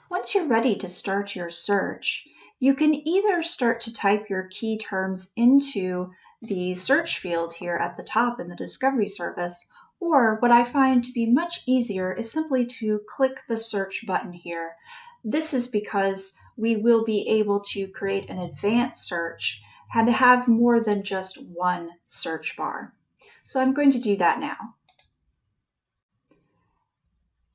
Once you're ready to start your search, you can either start to type your key terms into the search field here at the top in the Discovery Service, or what I find to be much easier is simply to click the search button here. This is because we will be able to create an advanced search and have more than just one search bar. So I'm going to do that now.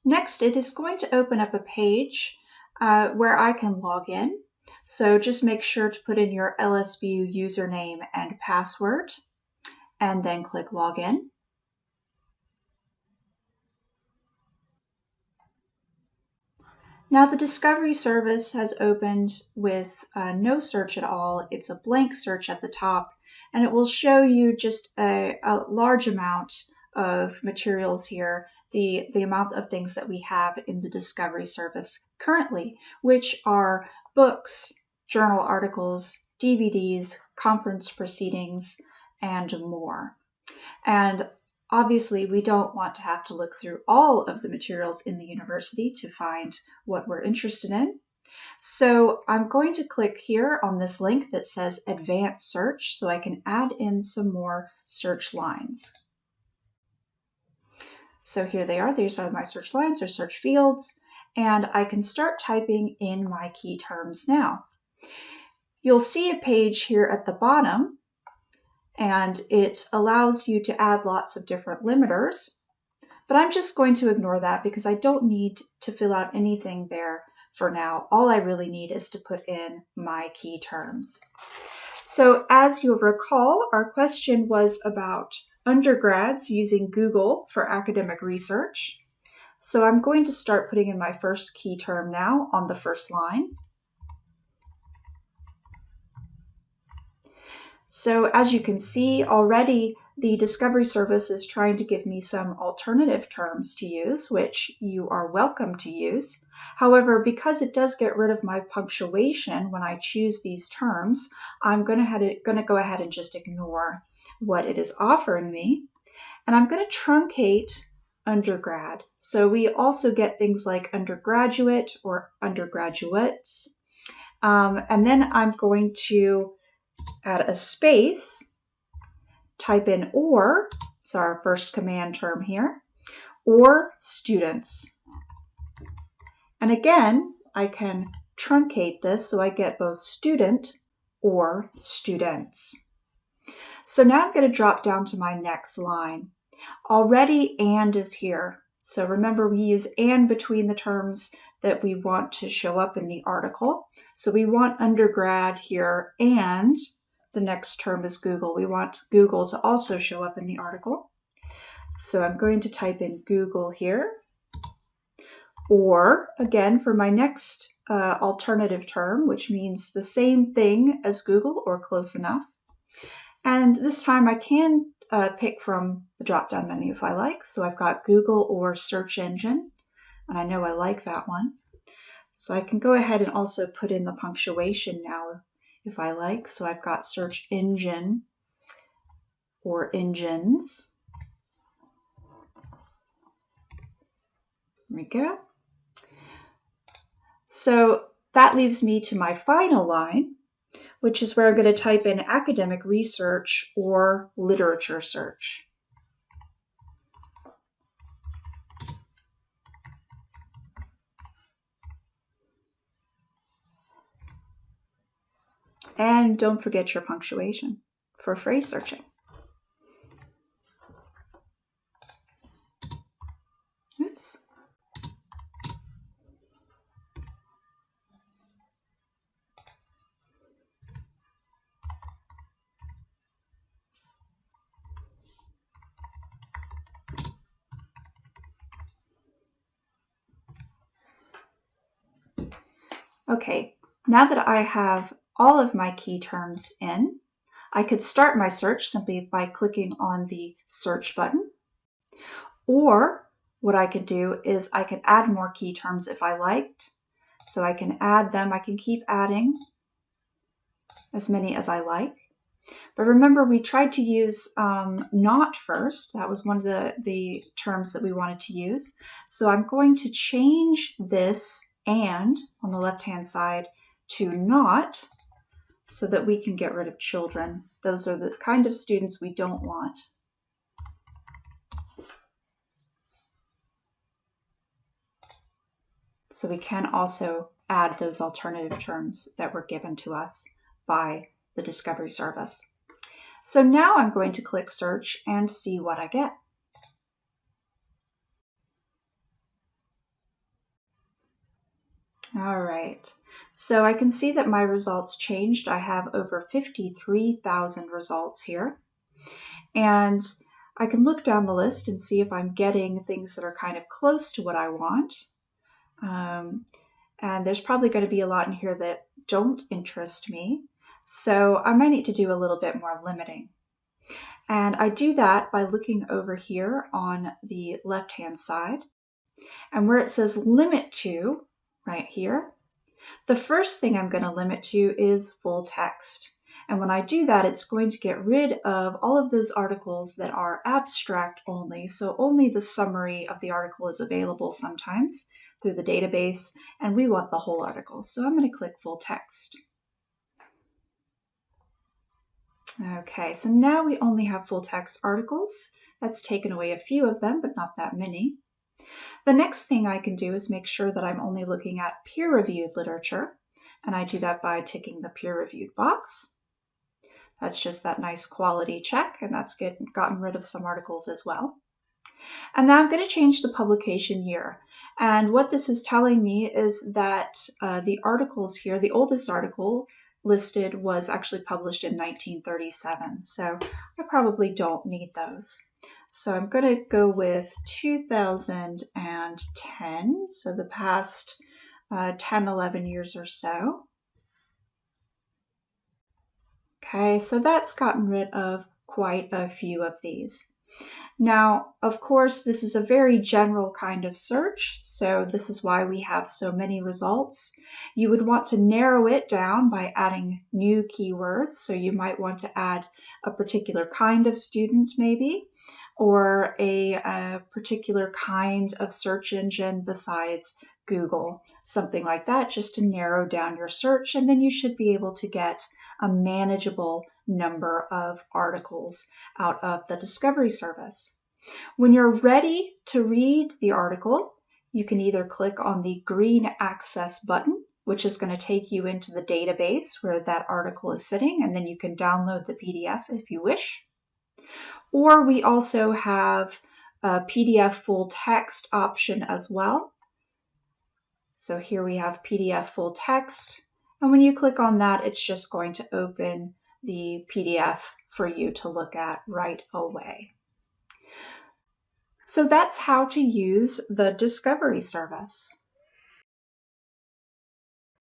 Next, it is going to open up a page where I can log in. So just make sure to put in your LSView username and password, and then click Login. Now the Discovery Service has opened with no search at all. It's a blank search at the top, and it will show you just a large amount of materials here, the amount of things that we have in the Discovery Service currently, which are books, journal articles, DVDs, conference proceedings, and more. And obviously, we don't want to have to look through all of the materials in the university to find what we're interested in. So I'm going to click here on this link that says Advanced Search so I can add in some more search lines. So here they are. These are my search lines or search fields, and I can start typing in my key terms now. You'll see a page here at the bottom, and it allows you to add lots of different limiters, but I'm just going to ignore that because I don't need to fill out anything there for now. All I really need is to put in my key terms. So as you'll recall, our question was about undergrads using Google for academic research. So I'm going to start putting in my first key term now on the first line. So as you can see already, the Discovery Service is trying to give me some alternative terms to use, which you are welcome to use. However, because it does get rid of my punctuation when I choose these terms, I'm going to go ahead and just ignore what it is offering me. And I'm going to truncate undergrad. So we also get things like undergraduate or undergraduates. And then I'm going to add a space, type in or, it's our first command term here, or students. And again, I can truncate this so I get both student or students. So now I'm going to drop down to my next line. Already and is here. So remember, we use and between the terms that we want to show up in the article. So we want undergrad here, and the next term is Google. We want Google to also show up in the article. So I'm going to type in Google here. Or, again, for my next alternative term, which means the same thing as Google or close enough. And this time I can pick from the drop-down menu if I like. So I've got Google or search engine, and I know I like that one. So I can go ahead and also put in the punctuation now if I like. So I've got search engine or engines. There we go. So that leaves me to my final line, which is where I'm going to type in academic research or literature search. And don't forget your punctuation for phrase searching. Oops. Okay, now that I have all of my key terms in, I could start my search simply by clicking on the search button. Or what I could do is I could add more key terms if I liked. So I can add them. I can keep adding as many as I like. But remember, we tried to use not first. That was one of the terms that we wanted to use. So I'm going to change this and on the left-hand side to not, so that we can get rid of children. Those are the kind of students we don't want. So we can also add those alternative terms that were given to us by the Discovery Service. So now I'm going to click search and see what I get. All right, so I can see that my results changed. I have over 53,000 results here. And I can look down the list and see if I'm getting things that are kind of close to what I want. And there's probably going to be a lot in here that don't interest me. So I might need to do a little bit more limiting. And I do that by looking over here on the left-hand side. And where it says limit to, right here, the first thing I'm going to limit to is full text. And when I do that, it's going to get rid of all of those articles that are abstract only. So only the summary of the article is available sometimes through the database, and we want the whole article. So I'm going to click full text. Okay, so now we only have full text articles. That's taken away a few of them, but not that many. The next thing I can do is make sure that I'm only looking at peer-reviewed literature, and I do that by ticking the peer-reviewed box. That's just that nice quality check, and that's gotten rid of some articles as well. And now I'm going to change the publication year. And what this is telling me is that the articles here, the oldest article listed was actually published in 1937. So I probably don't need those. So I'm going to go with 2010, so the past 10, 11 years or so. Okay, so that's gotten rid of quite a few of these. Now, of course, this is a very general kind of search, so this is why we have so many results. You would want to narrow it down by adding new keywords, so you might want to add a particular kind of student maybe, or a particular kind of search engine besides Google, something like that, just to narrow down your search, and then you should be able to get a manageable number of articles out of the Discovery Service. When you're ready to read the article, you can either click on the green Access button, which is going to take you into the database where that article is sitting, and then you can download the PDF if you wish. Or we also have a PDF full text option as well. So here we have PDF full text, and when you click on that, it's just going to open the PDF for you to look at right away. So that's how to use the Discovery Service.